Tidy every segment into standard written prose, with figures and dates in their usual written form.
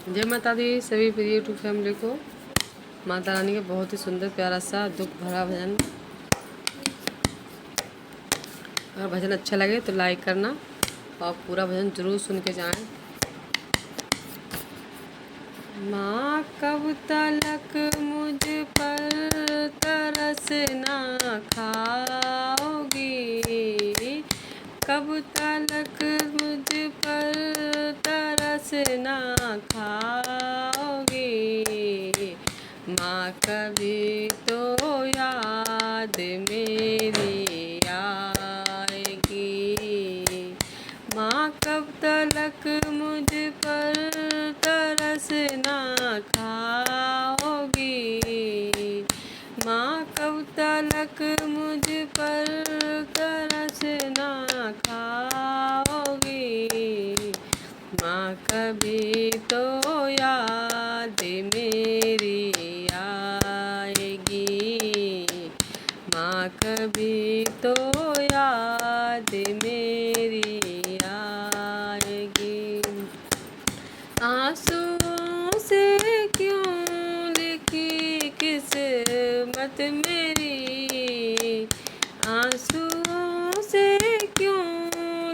जय माता दी सभी प्रिय यूट्यूब फैमिली को। माता रानी का बहुत ही सुंदर प्यारा सा दुख भरा भजन। अगर भजन अच्छा लगे तो लाइक करना और पूरा भजन जरूर सुन के जाएं। माँ कब तलक मुझ पर तरस ना खाओगी, कब तलक मुझ पर तरस ना खाओगी। माँ कभी तो याद मेरी आएगी। माँ कब तलक मुझ पर तरस ना खाओगी। माँ कब तलक मुझ पर तरस ना खाओगी। माँ कभी तो याद मेरी आएगी। माँ कभी तो याद मेरी आएगी। आंसुओं से क्यों लिखी किस्मत मेरी, आंसुओं से क्यों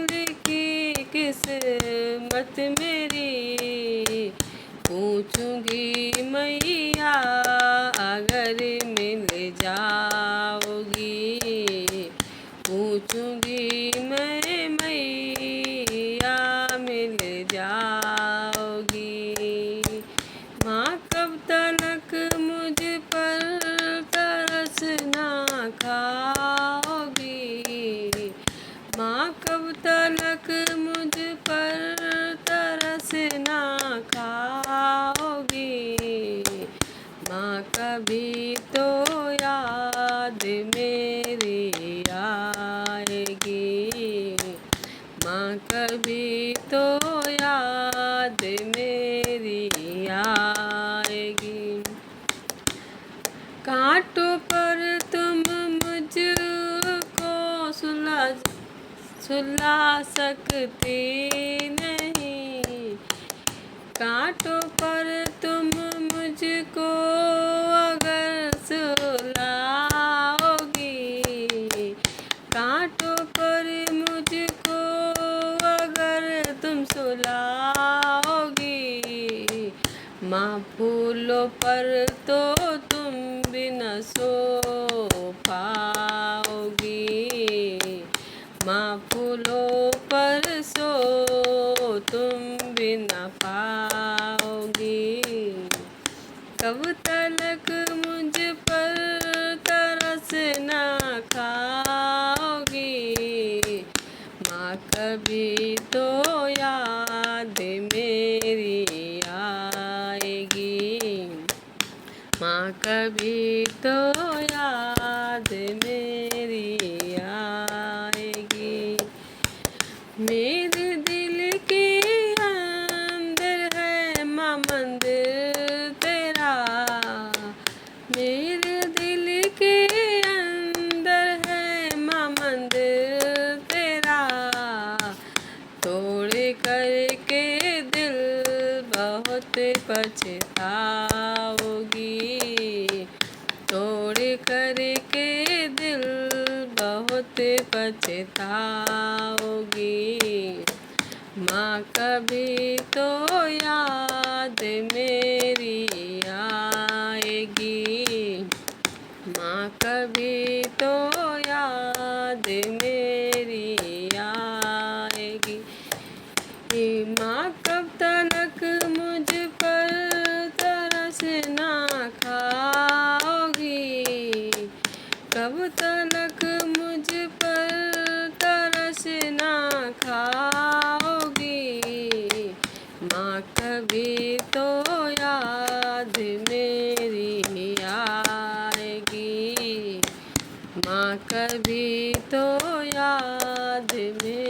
लिखी किस्मत मेरी। पूछूंगी मैया अगर मिल जाओगी, पूछूंगी मैं मैया मिल जाओगी। माँ कब तलक मुझ पर तरस ना खाओगी। माँ कब तलक मुझ पर तरस ना खाओगी। माँ कभी तो याद मेरी आएगी। माँ कभी तो याद मेरी आएगी। कांटों पर तुम मुझको सुला सकती नहीं, कांटों पर तुम मुझको अगर सुलाओगी। कांटों पर मुझको अगर तुम सुलाओगी। माँ फूलों पर तो तुम भी न सो पाओगी। माँ फूलों पर सो तुम भी न पाओगी। कब तलक मुझ पर तरस ना खाओगी। माँ कभी तो याद मेरी आएगी। माँ कभी तो याद मेरी आएगी। मेरे दिल के अंदर है माँ मंदिर तेरा, मेरे दिल के अंदर है माँ मंदिर तेरा। तोड़ करके दिल बहुत पछताओगी। तोड़ करके दिल बहुत पछताओगी। माँ कभी तो याद मेरी आएगी। माँ कभी तो याद मेरी आएगी। माँ कब तलक मुझ पर तरस ना खाओगी। कब तलक मुझ पर तरस ना खाओगी। माँ कभी तो याद मेरी आएगी। माँ कभी तो याद मेरी